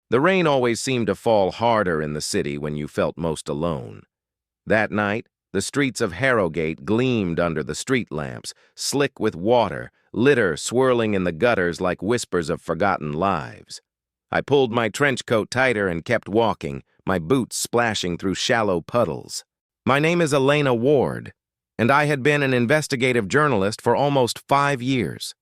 The rain always seemed to fall harder in the city when you felt most alone. That night, the streets of Harrogate gleamed under the street lamps, slick with water, litter swirling in the gutters like whispers of forgotten lives. I pulled my trench coat tighter and kept walking, my boots splashing through shallow puddles. My name is Elena Ward, and I had been an investigative journalist for almost 5 years.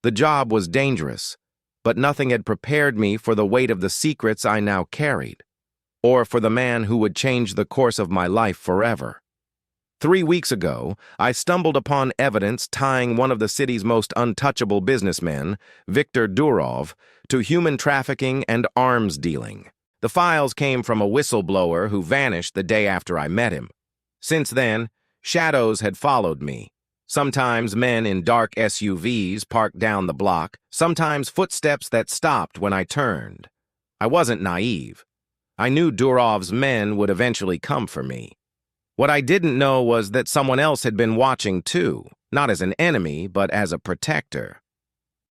The job was dangerous, but nothing had prepared me for the weight of the secrets I now carried, or for the man who would change the course of my life forever. 3 weeks ago, I stumbled upon evidence tying one of the city's most untouchable businessmen, Viktor Durov, to human trafficking and arms dealing. The files came from a whistleblower who vanished the day after I met him. Since then, shadows had followed me. Sometimes men in dark SUVs parked down the block, sometimes footsteps that stopped when I turned. I wasn't naive. I knew Durov's men would eventually come for me. What I didn't know was that someone else had been watching too, not as an enemy, but as a protector.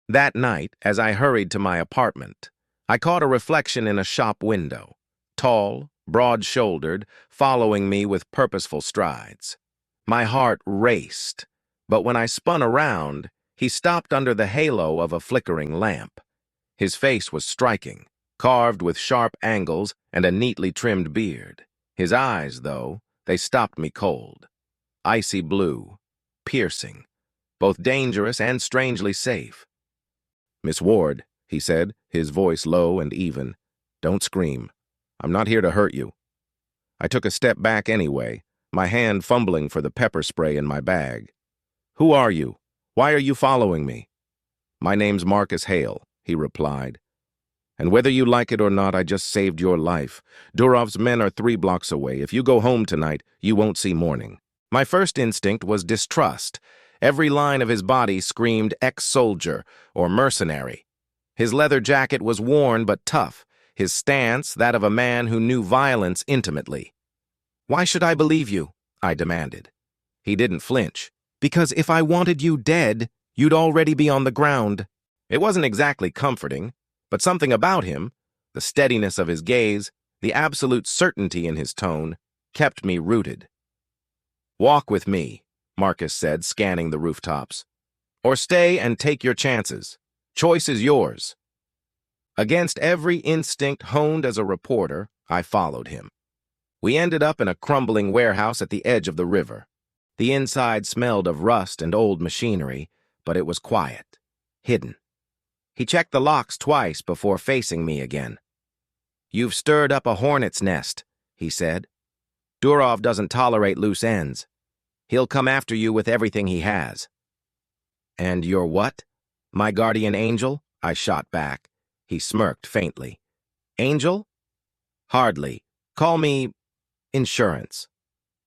That night, as I hurried to my apartment, I caught a reflection in a shop window, tall, broad-shouldered, following me with purposeful strides. My heart raced, but when I spun around, he stopped under the halo of a flickering lamp. His face was striking, carved with sharp angles and a neatly trimmed beard. His eyes, though, they stopped me cold. Icy blue, piercing, both dangerous and strangely safe. "Miss Ward," he said, his voice low and even, "don't scream. I'm not here to hurt you." I took a step back anyway, my hand fumbling for the pepper spray in my bag. "Who are you? Why are you following me?" "My name's Marcus Hale," he replied. "And whether you like it or not, I just saved your life. Durov's men are 3 blocks away. If you go home tonight, you won't see morning." My first instinct was distrust. Every line of his body screamed ex-soldier or mercenary. His leather jacket was worn but tough, his stance that of a man who knew violence intimately. "Why should I believe you?" I demanded. He didn't flinch. "Because if I wanted you dead, you'd already be on the ground." It wasn't exactly comforting, but something about him, the steadiness of his gaze, the absolute certainty in his tone, kept me rooted. "Walk with me," Marcus said, scanning the rooftops. "Or stay and take your chances. Choice is yours." Against every instinct honed as a reporter, I followed him. We ended up in a crumbling warehouse at the edge of the river. The inside smelled of rust and old machinery, but it was quiet, hidden. He checked the locks twice before facing me again. "You've stirred up a hornet's nest," he said. "Durov doesn't tolerate loose ends. He'll come after you with everything he has." "And you're what? My guardian angel?" I shot back. He smirked faintly. "Angel? Hardly. Call me insurance."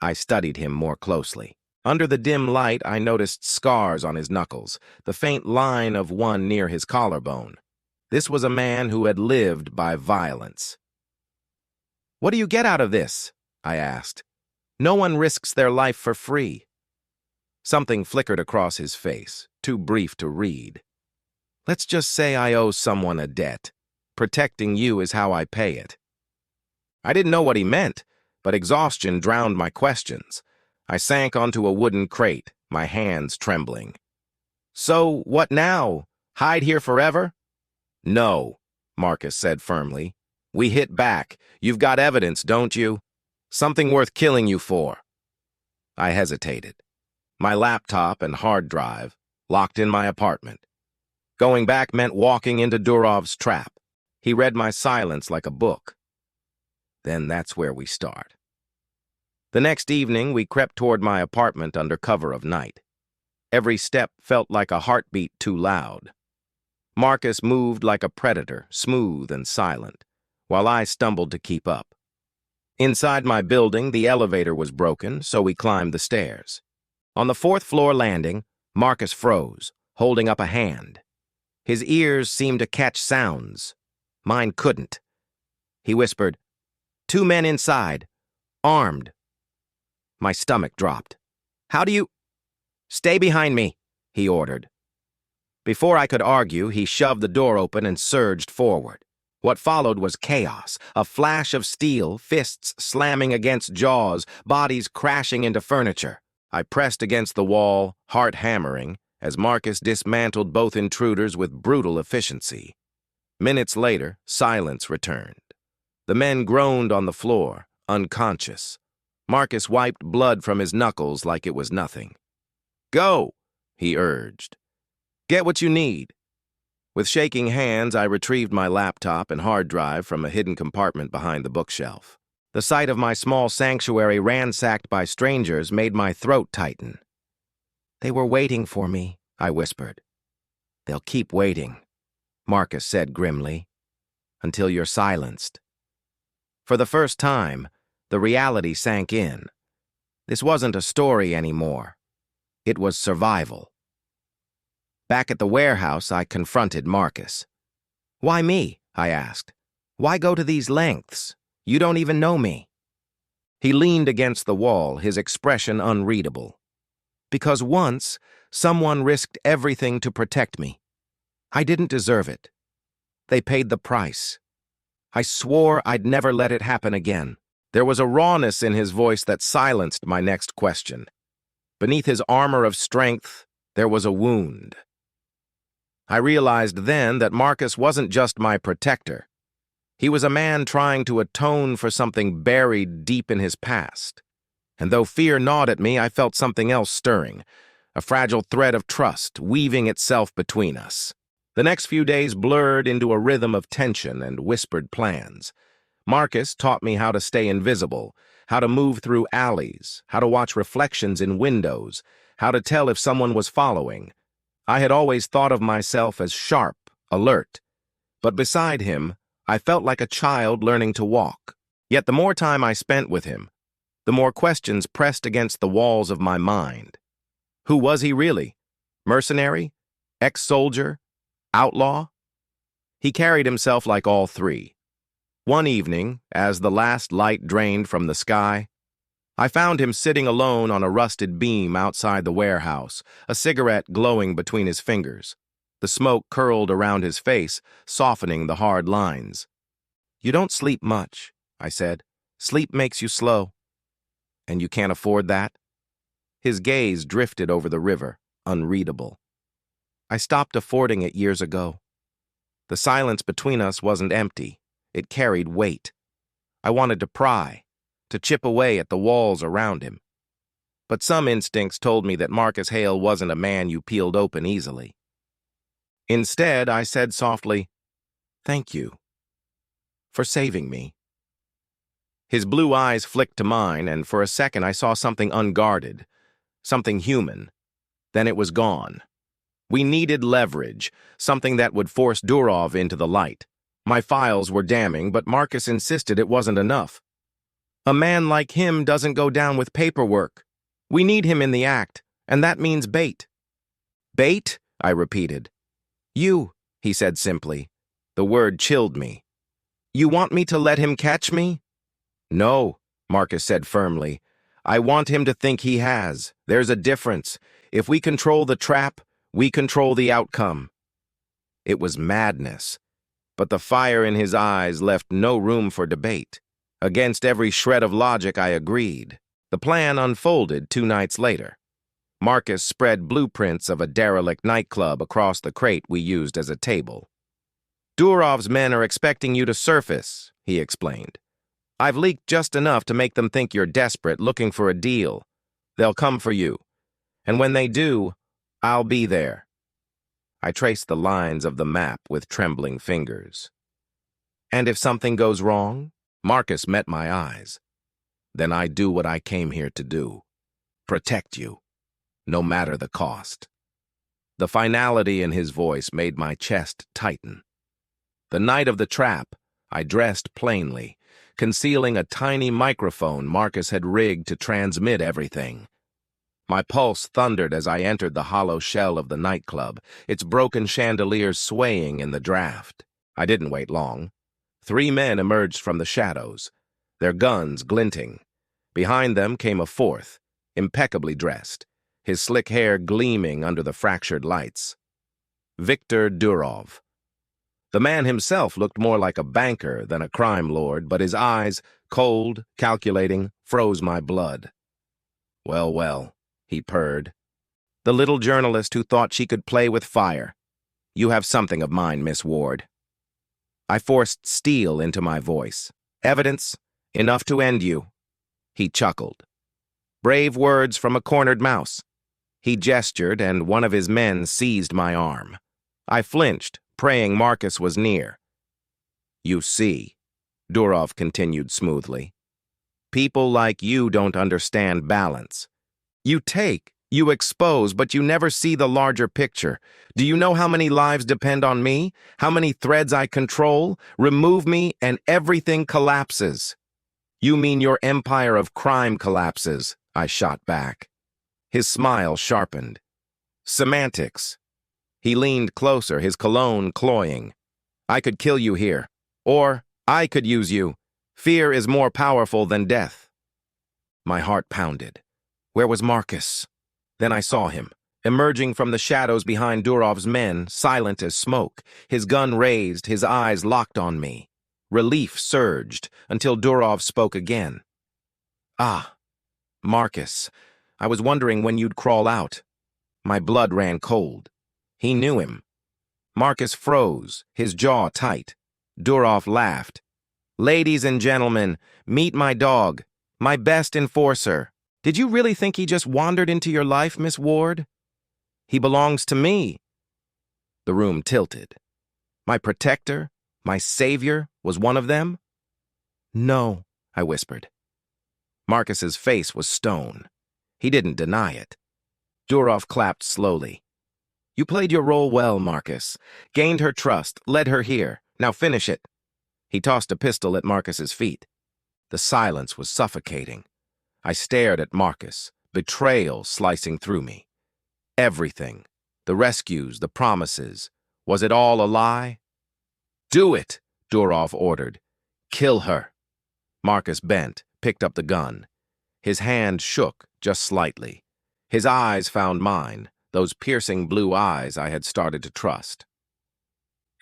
I studied him more closely. Under the dim light, I noticed scars on his knuckles, the faint line of one near his collarbone. This was a man who had lived by violence. "What do you get out of this?" I asked. "No one risks their life for free." Something flickered across his face, too brief to read. "Let's just say I owe someone a debt. Protecting you is how I pay it." I didn't know what he meant, but exhaustion drowned my questions. I sank onto a wooden crate, my hands trembling. "So, what now? Hide here forever?" "No," Marcus said firmly. "We hit back. You've got evidence, don't you? Something worth killing you for." I hesitated. My laptop and hard drive, locked in my apartment. Going back meant walking into Durov's trap. He read my silence like a book. Then that's where we start. The next evening, we crept toward my apartment under cover of night. Every step felt like a heartbeat too loud. Marcus moved like a predator, smooth and silent, while I stumbled to keep up. Inside my building, the elevator was broken, so we climbed the stairs. On the 4th-floor landing, Marcus froze, holding up a hand. His ears seemed to catch sounds. Mine couldn't. He whispered, "2 men inside, armed." My stomach dropped. "How do you—" "Stay behind me," he ordered. Before I could argue, he shoved the door open and surged forward. What followed was chaos, a flash of steel, fists slamming against jaws, bodies crashing into furniture. I pressed against the wall, heart hammering, as Marcus dismantled both intruders with brutal efficiency. Minutes later, silence returned. The men groaned on the floor, unconscious. Marcus wiped blood from his knuckles like it was nothing. "Go," he urged. "Get what you need." With shaking hands, I retrieved my laptop and hard drive from a hidden compartment behind the bookshelf. The sight of my small sanctuary ransacked by strangers made my throat tighten. "They were waiting for me," I whispered. "They'll keep waiting," Marcus said grimly, "until you're silenced." For the first time, the reality sank in. This wasn't a story anymore. It was survival. Back at the warehouse, I confronted Marcus. "Why me?" I asked. "Why go to these lengths? You don't even know me." He leaned against the wall, his expression unreadable. "Because once, someone risked everything to protect me. I didn't deserve it. They paid the price. I swore I'd never let it happen again." There was a rawness in his voice that silenced my next question. Beneath his armor of strength, there was a wound. I realized then that Marcus wasn't just my protector. He was a man trying to atone for something buried deep in his past. And though fear gnawed at me, I felt something else stirring, a fragile thread of trust weaving itself between us. The next few days blurred into a rhythm of tension and whispered plans. Marcus taught me how to stay invisible, how to move through alleys, how to watch reflections in windows, how to tell if someone was following. I had always thought of myself as sharp, alert, but beside him, I felt like a child learning to walk. Yet the more time I spent with him, the more questions pressed against the walls of my mind. Who was he really? Mercenary? Ex-soldier? Outlaw? He carried himself like all three. One evening, as the last light drained from the sky, I found him sitting alone on a rusted beam outside the warehouse, a cigarette glowing between his fingers. The smoke curled around his face, softening the hard lines. "You don't sleep much," I said. "Sleep makes you slow." "And you can't afford that?" His gaze drifted over the river, unreadable. "I stopped affording it years ago." The silence between us wasn't empty. It carried weight. I wanted to pry, to chip away at the walls around him. But some instincts told me that Marcus Hale wasn't a man you peeled open easily. Instead, I said softly, "Thank you for saving me." His blue eyes flicked to mine, and for a second I saw something unguarded, something human. Then it was gone. We needed leverage, something that would force Durov into the light. My files were damning, but Marcus insisted it wasn't enough. "A man like him doesn't go down with paperwork. We need him in the act, and that means bait." "Bait?" I repeated. "You," he said simply. The word chilled me. "You want me to let him catch me?" "No," Marcus said firmly. "I want him to think he has. There's a difference. If we control the trap, we control the outcome." It was madness, but the fire in his eyes left no room for debate. Against every shred of logic, I agreed. The plan unfolded 2 nights later. Marcus spread blueprints of a derelict nightclub across the crate we used as a table. "Durov's men are expecting you to surface," he explained. "I've leaked just enough to make them think you're desperate, looking for a deal. They'll come for you. And when they do, I'll be there." I traced the lines of the map with trembling fingers. "And if something goes wrong?" Marcus met my eyes. "Then I do what I came here to do. Protect you, no matter the cost." The finality in his voice made my chest tighten. The night of the trap, I dressed plainly, concealing a tiny microphone Marcus had rigged to transmit everything. My pulse thundered as I entered the hollow shell of the nightclub, its broken chandeliers swaying in the draft. I didn't wait long. 3 men emerged from the shadows, their guns glinting. Behind them came a 4th, impeccably dressed, his slick hair gleaming under the fractured lights. Victor Durov. The man himself looked more like a banker than a crime lord, but his eyes, cold, calculating, froze my blood. Well, well, he purred. The little journalist who thought she could play with fire. You have something of mine, Miss Ward. I forced steel into my voice. Evidence, enough to end you. He chuckled. Brave words from a cornered mouse. He gestured, and one of his men seized my arm. I flinched, praying Marcus was near. You see, Durov continued smoothly, people like you don't understand balance. You take, you expose, but you never see the larger picture. Do you know how many lives depend on me? How many threads I control? Remove me and everything collapses. You mean your empire of crime collapses, I shot back. His smile sharpened. Semantics. He leaned closer, his cologne cloying. I could kill you here. Or I could use you. Fear is more powerful than death. My heart pounded. Where was Marcus? Then I saw him, emerging from the shadows behind Durov's men, silent as smoke, his gun raised, his eyes locked on me. Relief surged until Durov spoke again. Ah, Marcus, I was wondering when you'd crawl out. My blood ran cold. He knew him. Marcus froze, his jaw tight. Durov laughed. Ladies and gentlemen, meet my dog, my best enforcer. Did you really think he just wandered into your life, Miss Ward? He belongs to me. The room tilted. My protector, my savior, was one of them? No, I whispered. Marcus's face was stone. He didn't deny it. Durov clapped slowly. You played your role well, Marcus. Gained her trust, led her here. Now finish it. He tossed a pistol at Marcus's feet. The silence was suffocating. I stared at Marcus, betrayal slicing through me. Everything, the rescues, the promises, was it all a lie? Do it, Durov ordered. Kill her. Marcus bent, picked up the gun. His hand shook just slightly. His eyes found mine, those piercing blue eyes I had started to trust.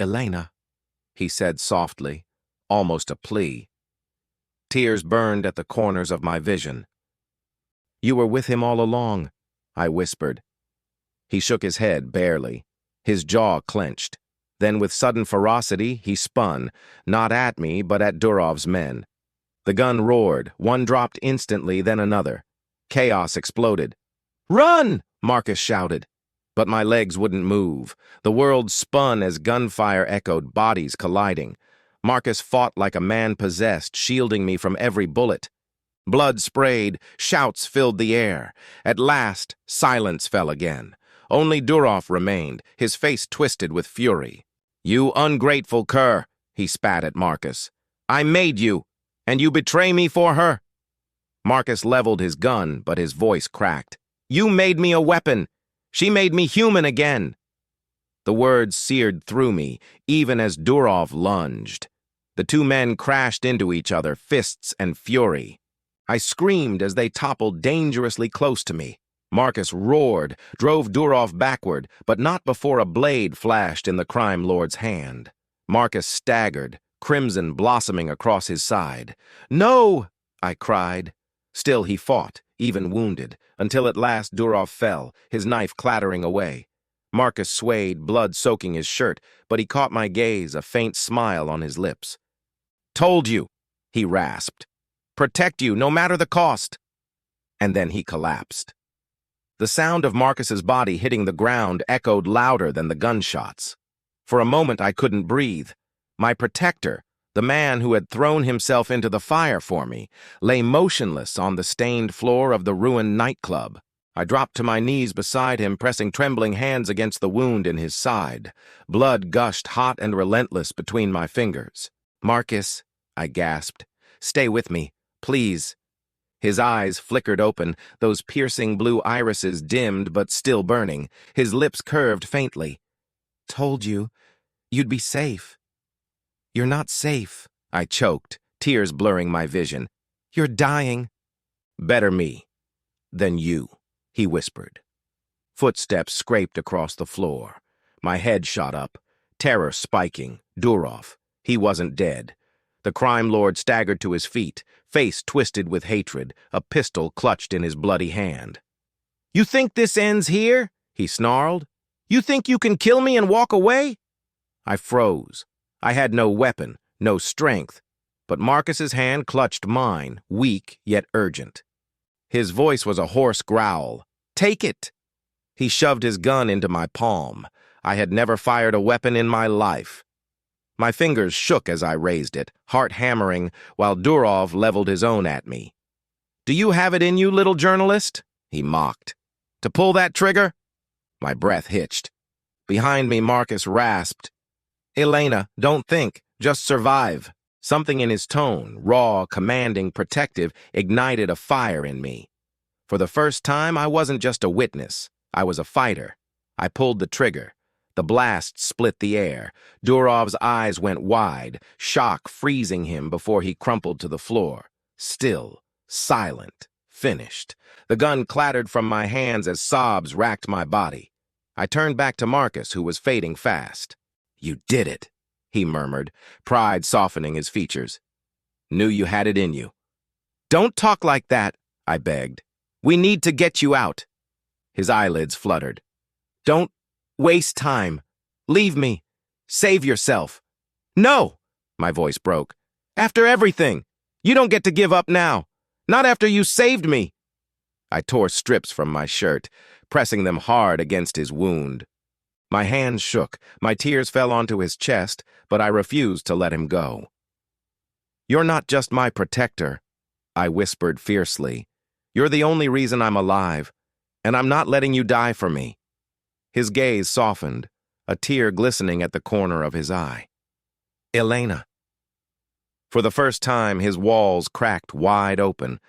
Elena, he said softly, almost a plea. Tears burned at the corners of my vision. You were with him all along, I whispered. He shook his head barely. His jaw clenched. Then with sudden ferocity, he spun, not at me, but at Durov's men. The gun roared, one dropped instantly, then another. Chaos exploded. Run! Marcus shouted. But my legs wouldn't move. The world spun as gunfire echoed, bodies colliding. Marcus fought like a man possessed, shielding me from every bullet. Blood sprayed, shouts filled the air. At last, silence fell again. Only Durov remained, his face twisted with fury. You ungrateful cur, he spat at Marcus. I made you, and you betray me for her? Marcus leveled his gun, but his voice cracked. You made me a weapon. She made me human again. The words seared through me, even as Durov lunged. The two men crashed into each other, fists and fury. I screamed as they toppled dangerously close to me. Marcus roared, drove Durov backward, but not before a blade flashed in the crime lord's hand. Marcus staggered, crimson blossoming across his side. No! I cried. Still he fought, even wounded, until at last Durov fell, his knife clattering away. Marcus swayed, blood soaking his shirt, but he caught my gaze, a faint smile on his lips. Told you, he rasped. Protect you, no matter the cost. And then he collapsed. The sound of Marcus's body hitting the ground echoed louder than the gunshots. For a moment I couldn't breathe. My protector, the man who had thrown himself into the fire for me, lay motionless on the stained floor of the ruined nightclub. I dropped to my knees beside him, pressing trembling hands against the wound in his side. Blood gushed hot and relentless between my fingers. Marcus, I gasped, stay with me, please. His eyes flickered open, those piercing blue irises dimmed but still burning. His lips curved faintly. Told you, you'd be safe. You're not safe, I choked, tears blurring my vision. You're dying. Better me than you, he whispered. Footsteps scraped across the floor. My head shot up. terror spiking. Durov. He wasn't dead. The crime lord staggered to his feet, face twisted with hatred, a pistol clutched in his bloody hand. "You think this ends here?" he snarled. "You think you can kill me and walk away?" I froze. I had no weapon, no strength, but Marcus's hand clutched mine, weak yet urgent. His voice was a hoarse growl. "Take it!" He shoved his gun into my palm. I had never fired a weapon in my life. My fingers shook as I raised it, heart hammering, while Durov leveled his own at me. "Do you have it in you, little journalist?" he mocked. "To pull that trigger?" My breath hitched. Behind me, Marcus rasped, "Elena, don't think, just survive." Something in his tone, raw, commanding, protective, ignited a fire in me. For the first time, I wasn't just a witness. I was a fighter. I pulled the trigger. The blast split the air. Durov's eyes went wide, shock freezing him before he crumpled to the floor. Still, silent, finished. The gun clattered from my hands as sobs racked my body. I turned back to Marcus, who was fading fast. "You did it," he murmured, pride softening his features. "Knew you had it in you." "Don't talk like that," I begged. "We need to get you out." His eyelids fluttered. "Don't waste time. Leave me. Save yourself." "No!" My voice broke. "After everything. You don't get to give up now. Not after you saved me." I tore strips from my shirt, pressing them hard against his wound. My hands shook, my tears fell onto his chest, but I refused to let him go. "You're not just my protector," I whispered fiercely. "You're the only reason I'm alive, and I'm not letting you die for me." His gaze softened, a tear glistening at the corner of his eye. "Elena." For the first time, his walls cracked wide open,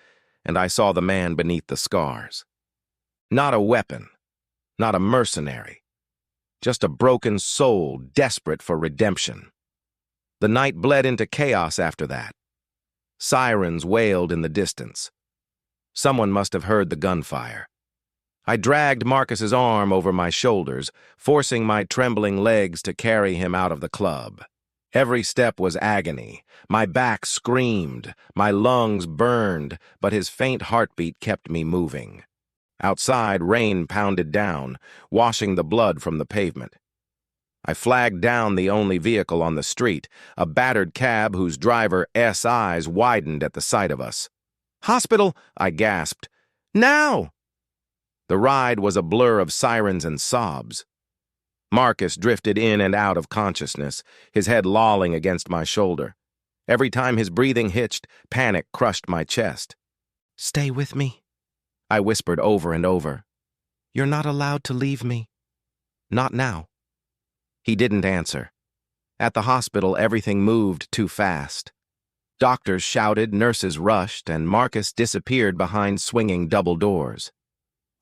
and I saw the man beneath the scars. Not a weapon, not a mercenary. Just a broken soul desperate for redemption. The night bled into chaos after that. Sirens wailed in the distance. Someone must have heard the gunfire. I dragged Marcus's arm over my shoulders, forcing my trembling legs to carry him out of the club. Every step was agony. My back screamed, my lungs burned, but his faint heartbeat kept me moving. Outside, rain pounded down, washing the blood from the pavement. I flagged down the only vehicle on the street, a battered cab whose driver's eyes widened at the sight of us. "Hospital!" I gasped. "Now!" The ride was a blur of sirens and sobs. Marcus drifted in and out of consciousness, his head lolling against my shoulder. Every time his breathing hitched, panic crushed my chest. "Stay with me," I whispered over and over. "You're not allowed to leave me. Not now." He didn't answer. At the hospital, everything moved too fast. Doctors shouted, nurses rushed, and Marcus disappeared behind swinging double doors.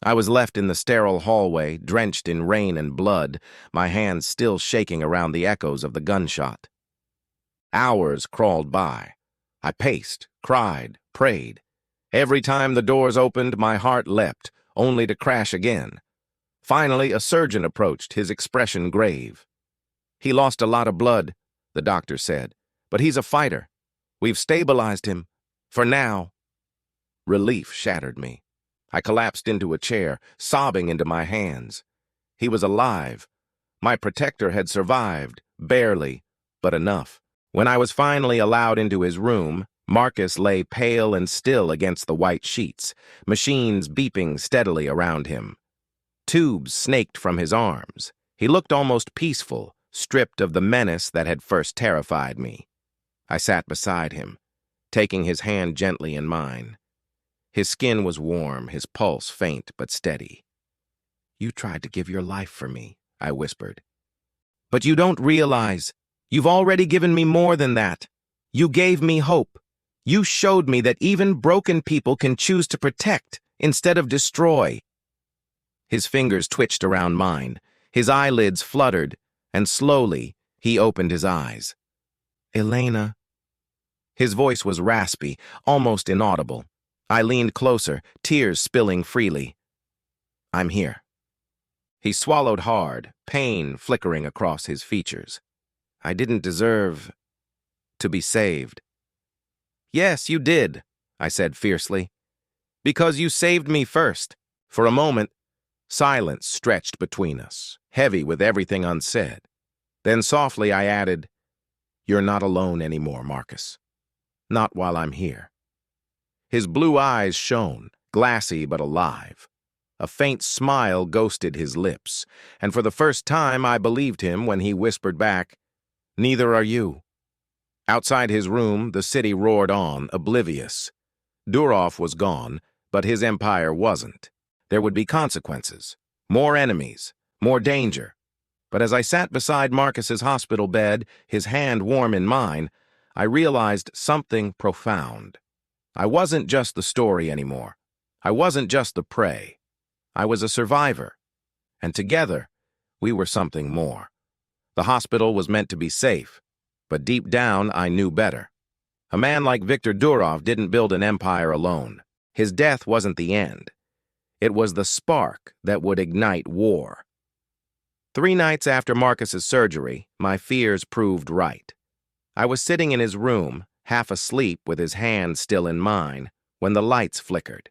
I was left in the sterile hallway, drenched in rain and blood, my hands still shaking around the echoes of the gunshot. Hours crawled by. I paced, cried, prayed. Every time the doors opened, my heart leapt, only to crash again. Finally, a surgeon approached, his expression grave. "He lost a lot of blood," the doctor said, "but he's a fighter. We've stabilized him. For now." Relief shattered me. I collapsed into a chair, sobbing into my hands. He was alive. My protector had survived, barely, but enough. When I was finally allowed into his room, Marcus lay pale and still against the white sheets, machines beeping steadily around him. Tubes snaked from his arms. He looked almost peaceful, stripped of the menace that had first terrified me. I sat beside him, taking his hand gently in mine. His skin was warm, his pulse faint but steady. "You tried to give your life for me," I whispered. "But you don't realize. You've already given me more than that. You gave me hope. You showed me that even broken people can choose to protect instead of destroy." His fingers twitched around mine. His eyelids fluttered, and slowly he opened his eyes. "Elena." His voice was raspy, almost inaudible. I leaned closer, tears spilling freely. "I'm here." He swallowed hard, pain flickering across his features. I didn't deserve to be saved. Yes, you did, I said fiercely. Because you saved me first. For a moment, silence stretched between us, heavy with everything unsaid. Then softly I added, "You're not alone anymore, Marcus. Not while I'm here." His blue eyes shone, glassy but alive. A faint smile ghosted his lips, and for the first time I believed him when he whispered back, "Neither are you." Outside his room, the city roared on, oblivious. Durov was gone, but his empire wasn't. There would be consequences, more enemies, more danger. But as I sat beside Marcus's hospital bed, his hand warm in mine, I realized something profound. I wasn't just the story anymore. I wasn't just the prey. I was a survivor. And together, we were something more. The hospital was meant to be safe, but deep down, I knew better. A man like Viktor Durov didn't build an empire alone. His death wasn't the end. It was the spark that would ignite war. 3 nights after Marcus's surgery, my fears proved right. I was sitting in his room, half asleep with his hand still in mine, when the lights flickered.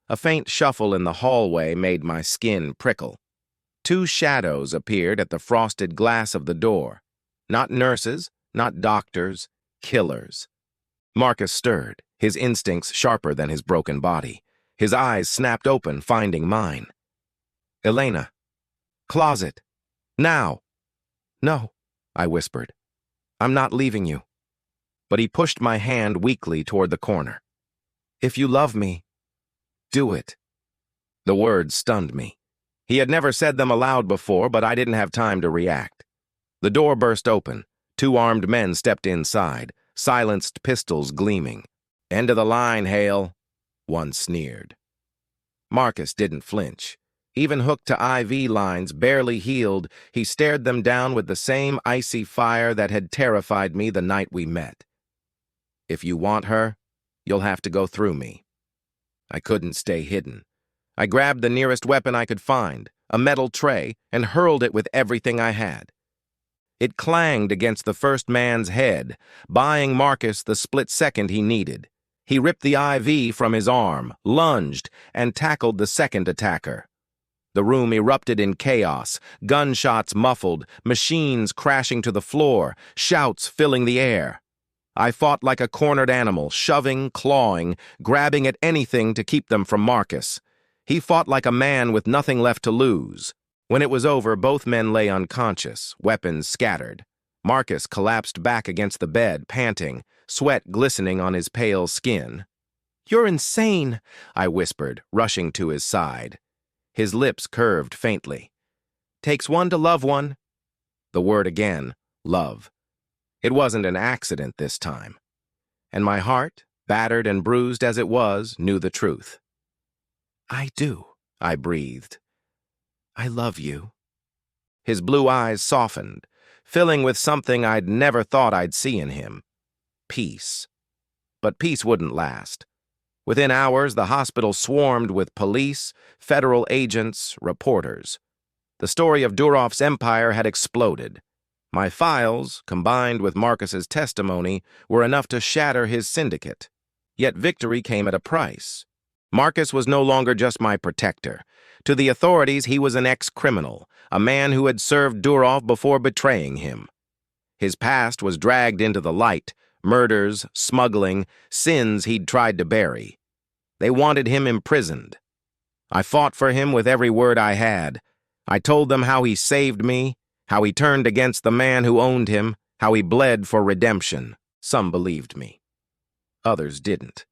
A faint shuffle in the hallway made my skin prickle. 2 shadows appeared at the frosted glass of the door. Not nurses, not doctors, killers. Marcus stirred, his instincts sharper than his broken body. His eyes snapped open, finding mine. "Elena. Closet. Now." "No," I whispered. "I'm not leaving you." But he pushed my hand weakly toward the corner. "If you love me, do it." The words stunned me. He had never said them aloud before, but I didn't have time to react. The door burst open. 2 armed men stepped inside, silenced pistols gleaming. "End of the line, Hale," one sneered. Marcus didn't flinch. Even hooked to IV lines barely healed, he stared them down with the same icy fire that had terrified me the night we met. "If you want her, you'll have to go through me." I couldn't stay hidden. I grabbed the nearest weapon I could find, a metal tray, and hurled it with everything I had. It clanged against the first man's head, buying Marcus the split second he needed. He ripped the IV from his arm, lunged, and tackled the second attacker. The room erupted in chaos, gunshots muffled, machines crashing to the floor, shouts filling the air. I fought like a cornered animal, shoving, clawing, grabbing at anything to keep them from Marcus. He fought like a man with nothing left to lose. When it was over, both men lay unconscious, weapons scattered. Marcus collapsed back against the bed, panting, sweat glistening on his pale skin. "You're insane," I whispered, rushing to his side. His lips curved faintly. "Takes one to love one." The word again, love. It wasn't an accident this time. And my heart, battered and bruised as it was, knew the truth. "I do," I breathed. "I love you." His blue eyes softened, filling with something I'd never thought I'd see in him. Peace. But peace wouldn't last. Within hours, the hospital swarmed with police, federal agents, reporters. The story of Durov's empire had exploded. My files, combined with Marcus's testimony, were enough to shatter his syndicate. Yet victory came at a price. Marcus was no longer just my protector. To the authorities, he was an ex-criminal, a man who had served Durov before betraying him. His past was dragged into the light, murders, smuggling, sins he'd tried to bury. They wanted him imprisoned. I fought for him with every word I had. I told them how he saved me, how he turned against the man who owned him, how he bled for redemption. Some believed me. Others didn't.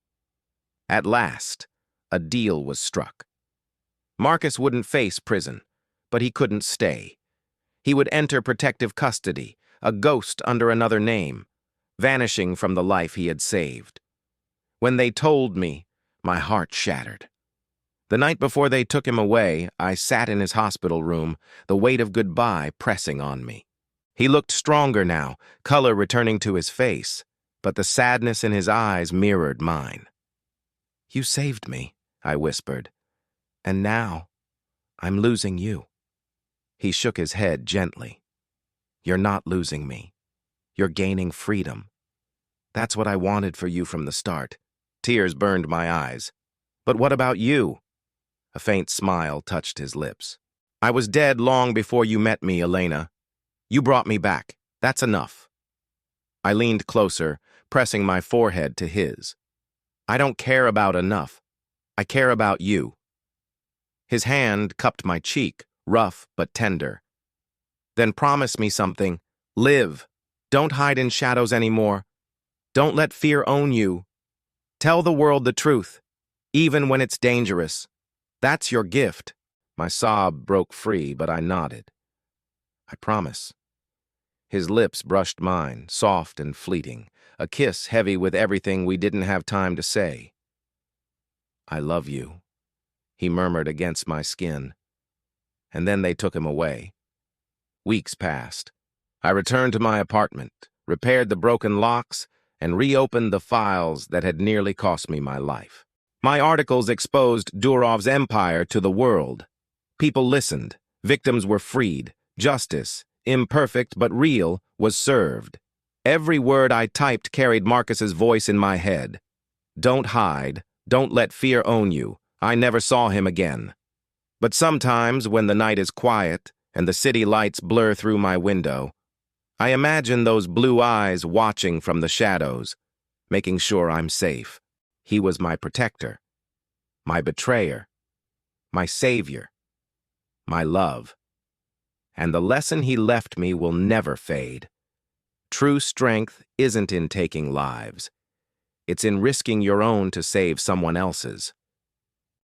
At last, a deal was struck. Marcus wouldn't face prison, but he couldn't stay. He would enter protective custody, a ghost under another name, vanishing from the life he had saved. When they told me, my heart shattered. The night before they took him away, I sat in his hospital room, the weight of goodbye pressing on me. He looked stronger now, color returning to his face, but the sadness in his eyes mirrored mine. "You saved me," I whispered, "and now I'm losing you." He shook his head gently. You're not losing me. You're gaining freedom. That's what I wanted for you from the start. Tears burned my eyes. But what about you? A faint smile touched his lips. I was dead long before you met me, Elena. You brought me back. That's enough. I leaned closer, pressing my forehead to his. I don't care about enough. I care about you. His hand cupped my cheek, rough but tender. Then promise me something. Live. Don't hide in shadows anymore. Don't let fear own you. Tell the world the truth, even when it's dangerous. That's your gift. My sob broke free, but I nodded. I promise. His lips brushed mine, soft and fleeting, a kiss heavy with everything we didn't have time to say. I love you, he murmured against my skin. And then they took him away. Weeks passed. I returned to my apartment, repaired the broken locks, and reopened the files that had nearly cost me my life. My articles exposed Durov's empire to the world. People listened, victims were freed, justice, imperfect but real, was served. Every word I typed carried Marcus's voice in my head. Don't hide, don't let fear own you. I never saw him again. But sometimes, when the night is quiet and the city lights blur through my window, I imagine those blue eyes watching from the shadows, making sure I'm safe. He was my protector, my betrayer, my savior, my love. And the lesson he left me will never fade. True strength isn't in taking lives. It's in risking your own to save someone else's.